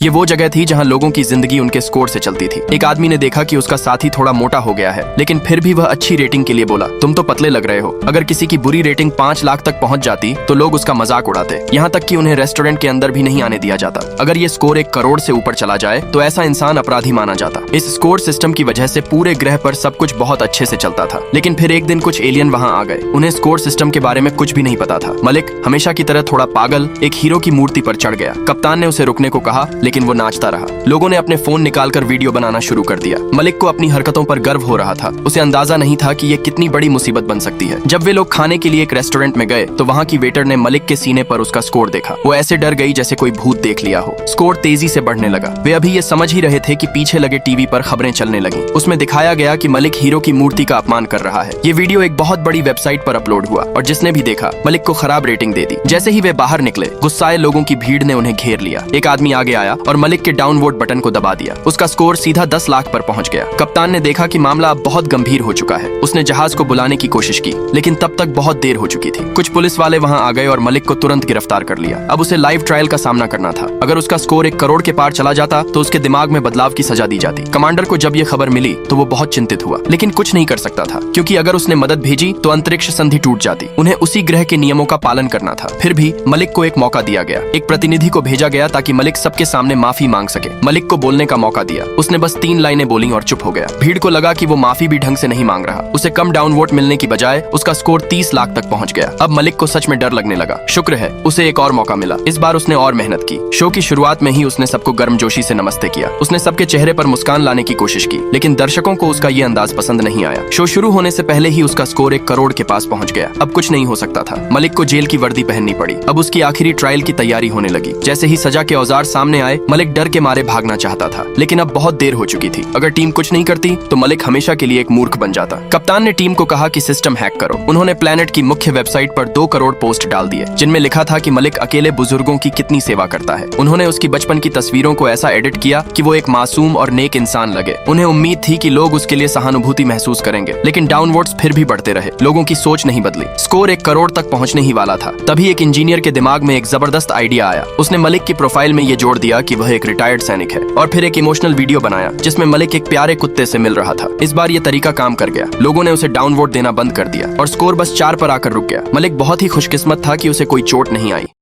ये वो जगह थी जहां लोगों की जिंदगी उनके स्कोर से चलती थी। एक आदमी ने देखा कि उसका साथी थोड़ा मोटा हो गया है, लेकिन फिर भी वह अच्छी रेटिंग के लिए बोला, तुम तो पतले लग रहे हो। अगर किसी की बुरी रेटिंग 5 लाख तक पहुंच जाती तो लोग उसका मजाक उड़ाते, यहाँ तक कि उन्हें रेस्टोरेंट के अंदर भी नहीं आने दिया जाता। अगर ये स्कोर 1 करोड़ से ऊपर चला जाए तो ऐसा इंसान अपराधी माना जाता। इस स्कोर सिस्टम की वजह से पूरे ग्रह पर सब कुछ बहुत अच्छे से चलता था। लेकिन फिर एक दिन कुछ एलियन वहाँ आ गए। उन्हें स्कोर सिस्टम के बारे में कुछ भी नहीं पता था। मलिक हमेशा की तरह थोड़ा पागल एक हीरो की मूर्ति पर चढ़ गया। कप्तान ने उसे रुकने को कहा, लेकिन वो नाचता रहा। लोगों ने अपने फोन निकालकर वीडियो बनाना शुरू कर दिया। मलिक को अपनी हरकतों पर गर्व हो रहा था। उसे अंदाजा नहीं था कि ये कितनी बड़ी मुसीबत बन सकती है। जब वे लोग खाने के लिए एक रेस्टोरेंट में गए तो वहाँ की वेटर ने मलिक के सीने पर उसका स्कोर देखा। वो ऐसे डर गई जैसे कोई भूत देख लिया हो। स्कोर तेजी से बढ़ने लगा। वे अभी ये समझ ही रहे थे कि पीछे लगे टीवी पर खबरें चलने लगी। उसमें दिखाया गया कि मलिक हीरो की मूर्ति का अपमान कर रहा है। ये वीडियो एक बहुत बड़ी वेबसाइट पर अपलोड हुआ और जिसने भी देखा मलिक को खराब रेटिंग दे दी। जैसे ही वे बाहर निकले, गुस्साए लोगों की भीड़ ने उन्हें घेर लिया। एक आदमी आगे आया और मलिक के डाउन वोट बटन को दबा दिया। उसका स्कोर सीधा 10 लाख पर पहुंच गया। कप्तान ने देखा कि मामला अब बहुत गंभीर हो चुका है। उसने जहाज को बुलाने की कोशिश की, लेकिन तब तक बहुत देर हो चुकी थी। कुछ पुलिस वाले वहां आ गए और मलिक को तुरंत गिरफ्तार कर लिया। अब उसे लाइव ट्रायल का सामना करना था। अगर उसका स्कोर 1 करोड़ के पार चला जाता तो उसके दिमाग में बदलाव की सजा दी जाती। कमांडर को जब ये खबर मिली तो वो बहुत चिंतित हुआ, लेकिन कुछ नहीं कर सकता था, क्योंकि अगर उसने मदद भेजी तो अंतरिक्ष संधि टूट जाती। उन्हें उसी ग्रह के नियमों का पालन करना था। फिर भी मलिक को एक मौका दिया गया। एक प्रतिनिधि को भेजा गया ताकि मलिक सबके सामने माफी मांग सके। मलिक को बोलने का मौका दिया। उसने बस 3 लाइनें बोली और चुप हो गया। भीड़ को लगा कि वो माफी भी ढंग से नहीं मांग रहा। उसे कम डाउन वोट मिलने की बजाय उसका स्कोर 30 लाख तक पहुंच गया। अब मलिक को सच में डर लगने लगा। शुक्र है उसे एक और मौका मिला। इस बार उसने और मेहनत की। शो की शुरुआत में ही उसने सबको गर्मजोशी से नमस्ते किया। उसने सबके चेहरे पर मुस्कान लाने की कोशिश की, लेकिन दर्शकों को उसका ये अंदाज पसंद नहीं आया। शो शुरू होने से पहले ही उसका स्कोर 1 करोड़ के पास पहुंच गया। अब कुछ नहीं हो सकता था। मलिक को जेल की वर्दी पहननी पड़ी। अब उसकी आखिरी ट्रायल की तैयारी होने लगी। जैसे ही सजा के औजार सामने आए, मलिक डर के मारे भागना चाहता था, लेकिन अब बहुत देर हो चुकी थी। अगर टीम कुछ नहीं करती तो मलिक हमेशा के लिए एक मूर्ख बन जाता। कप्तान ने टीम को कहा कि सिस्टम हैक करो। उन्होंने प्लेनेट की मुख्य वेबसाइट पर 2 करोड़ पोस्ट डाल दिए, जिनमें लिखा था कि मलिक अकेले बुजुर्गों की कितनी सेवा करता है। उन्होंने उसकी बचपन की तस्वीरों को ऐसा एडिट किया कि वो एक मासूम और नेक इंसान लगे। उन्हें उम्मीद थी कि लोग उसके लिए सहानुभूति महसूस करेंगे, लेकिन डाउन वोट्स फिर भी बढ़ते रहे। लोगों की सोच नहीं बदली। स्कोर 1 करोड़ तक पहुंचने ही वाला था। तभी एक इंजीनियर के दिमाग में एक जबरदस्त आइडिया आया। उसने मलिक की प्रोफाइल में ये जोड़ दिया कि वह एक रिटायर्ड सैनिक है, और फिर एक इमोशनल वीडियो बनाया जिसमें मलिक एक प्यारे कुत्ते से मिल रहा था। इस बार ये तरीका काम कर गया। लोगों ने उसे डाउन वोट देना बंद कर दिया और स्कोर बस 4 पर आकर रुक गया। मलिक बहुत ही खुशकिस्मत था कि उसे कोई चोट नहीं आई।